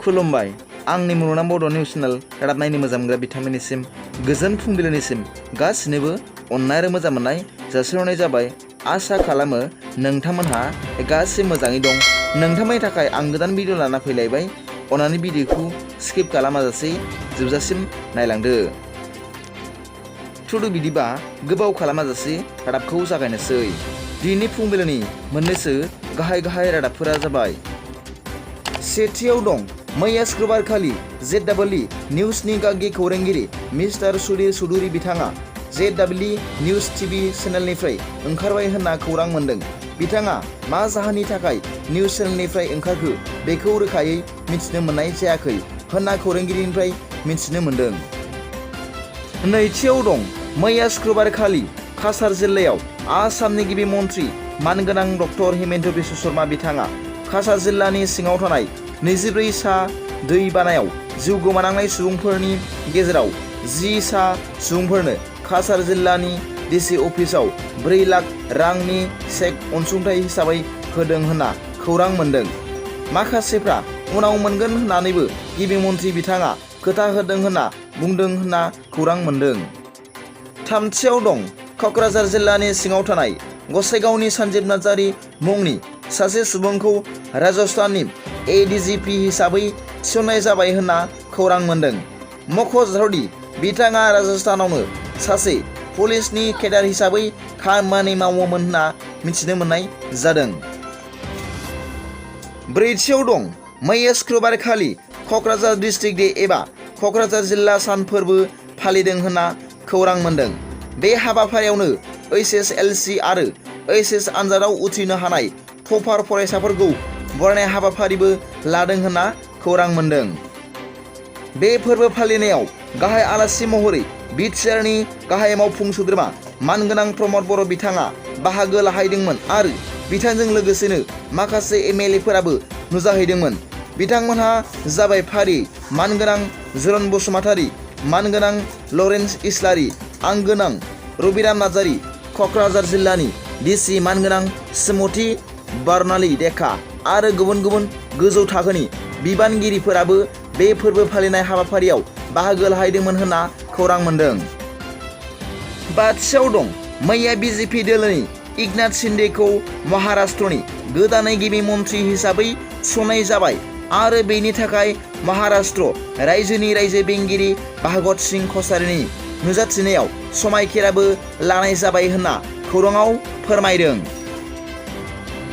खुलुमबाय आंनि मुलुगनां बड' निउस चेनेल रादाब नायनो मोजां मोनग्रा बिथांमोननिसिम गोजोन फुंबिलिनिसिम गासिनोबो अननाय आरो मोजां मोननाय जासिहरनाय जाबाय। आसा खालामो नोंथांमोनहा गासिबो मोजाङै दं। नोंथांमोननि थाखाय आं गोदान भिडिअ लाना फैलायबाय। अन्नानै भिडिअखौ स्किप खालामाजासे जोबजासिम नायलांदो। थुदो बिदिबा गोबाव खालामाजासे रादाबखौ जागायनोसै। दिनै फुंबिलिनि मोननैसो गाहाय रादाबफोरा जाबाय। सेथियाव दं मैया शुक्रबारखालि ZEE निउसनि गागि खौरांगिरि मिस्टार सुधीर चौधुरी बिथाङा ZEE निउस टिभि चेनेलनिफ्राय ओंखारबाय होनना खौरां मोन्दों। बिथाङा मा जाहोननि थाखाय निउस चेनेलनिफ्राय ओंखारखो बेखौ रोखायै मिथिनो मोननाय जायाखै होनना खौरांगिरिनिफ्राय मिथिनो मोन्दों। नैथियाव दं मैया शुक्रबारखालि काछार जिल्लायाव आसामनि गिबि मन्त्रि मानगोनां डक्टर हिमन्त बिश्व शर्मा बिथाङा काछार जिल्लानि सिङाव थानाय 24 सा दै बानायाव जिउ गोमानांनाय सुबुंफोरनि गेजेराव 10 सा सुबुंफोरनो काछार जिल्लानि डिसि अफिसाव 4 लाख रांनि चेक अनसुंथाइ हिसाबै होदों होनना खौरां मोन्दों। माखासेफ्रा उनाव मोनगोन होननानैबो गिबि मन्त्रि बिथाङा खोथा होदों होनना बुंदों होनना खौरां मोन्दों। थामथियाव दं क'क्राझार जिल्लानि सिङाव थानाय गसाइगावनि सन्जीब नार्जारी मुंनि सासे सुबुंखौ राजस्थाननि ADGP हिसाबै थिसननाय जाबाय होनना खौरां मोन्दों। मख'जाथावदि बिथाङा राजस्थानावनो सासे पुलिसनि केडार हिसाबै खामानि मावोमोन होनना मिथिनो मोननाय जादों। ब्रैथियाव दं मैया शुक्रबारखालि क'क्राझार डिस्ट्रिक्ट डे एबा क'क्राझार जिल्ला सान फोरबो फालिदों होनना खौरां मोन्दों। बे हाबाफारियावनो HSLC आरो HS आनजादाव उथ्रिनो हानाय टपार फरायसाफोरखौ बरायनाय हाबाफारिबो लादों होनना खौरां मोन्दों। बे फोरबो फालिनायाव गाहाय आलासि महरै BTRनि गाहाय मावफुं सोद्रोमा मानगोनां प्रमद बर' बिथाङा बाहागो लाहैदोंमोन आरो बिथांजों लोगोसेनो माखासे MLA फोराबो नुजाहैदोंमोन। बिथांमोनहा जाबाय फारियै मानगोनां जरन बसुमतारी, मानगोनां लरेन्स इस्लारि, आंगोनां रबिराम नार्जारी, क'क्राझार जिल्लानि डिसि मानगोनां स्मृति बर'नालि देखा आरो गुबुन गुबुन गोजौ थाखोनि बिबानगिरिफोराबो बे फोरबो फालिनाय हाबाफारियाव बाहागो लाहैदोंमोन होनना खौरां मोन्दों। बाथियाव दं मैया BJP दोलोनि एकनाथ शिन्डेखौ महाराष्ट्रनि गोदानै गिबि मन्त्रि हिसाबै थिसननाय जाबाय आरो बेनि थाखाय महाराष्ट्र रायजोनि रायजो बेंगिरि भागत सिंह कछारीनि नुजाथिनायाव समायखिराबो लानाय जाबाय होनना खौराङाव फोरमायदों।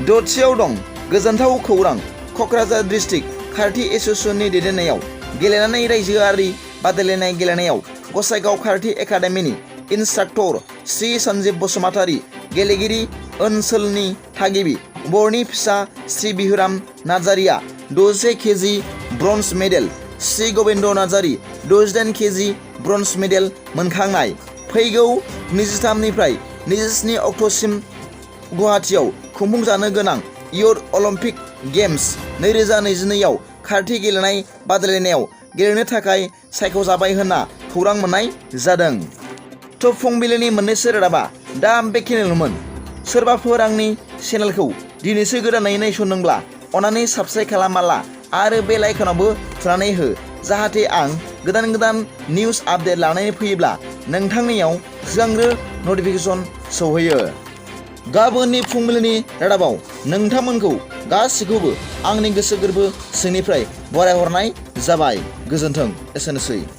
दथियाव दं गोजोनथाव खौरां क'क्राझार डिस्ट्रिक्ट खारथि एस'सिएशननि दैदेननायाव गेलेनानै रायजोआरि बादायलायनाय गेलेनायाव गसाइगाव खारथि एकाडेमिनि इन्सट्राक्टर श्री सन्जीब बसुमतारी, गेलेगिरि ओनसोलनि थागिबि बर'नि फिसा श्री बिहुराम नार्जारीआ 60 केजि ब्रन्ज मेडेल, श्री गबिन्द नार्जारी 68 केजि ब्रन्ज मेडेल मोनखांनाय। फैगौ 23 निफ्राय 27 अक्ट'सिम गुवाहाटीआव खुंफुंजानो गोनां इयुथ अलिम्पिक गेम्स 2022 आव खारथि गेलेनाय बादायलायनायाव गेलेनो थाखाय सायख'जाबाय होनना खौरां मोननाय जादों। थ' फुंबिलिनि मोननैसो रादाबा दा बेखिनिल'मोन। सोरबाफोर आंनि चेनेलखौ दिनैसो गोदानै नायसनदोंब्ला अन्नानै साबस्क्राइब खालामाला आरो बेल आइकनावबो थुनानै हो, जाहाथे आं गोदान निउस आपडेट लानानै फैयोब्ला नोंथांनियाव सिगांग्रो नटिफिकेसन सौहैयो। गाबोननि फुंबिलिनि रादाबाव नोंथांमोनखौ गासिखौबो आंनि गोसो गोरबो सिंनिफ्राय बरायहरनाय जाबाय। गोजोन्थों। एसेनोसै।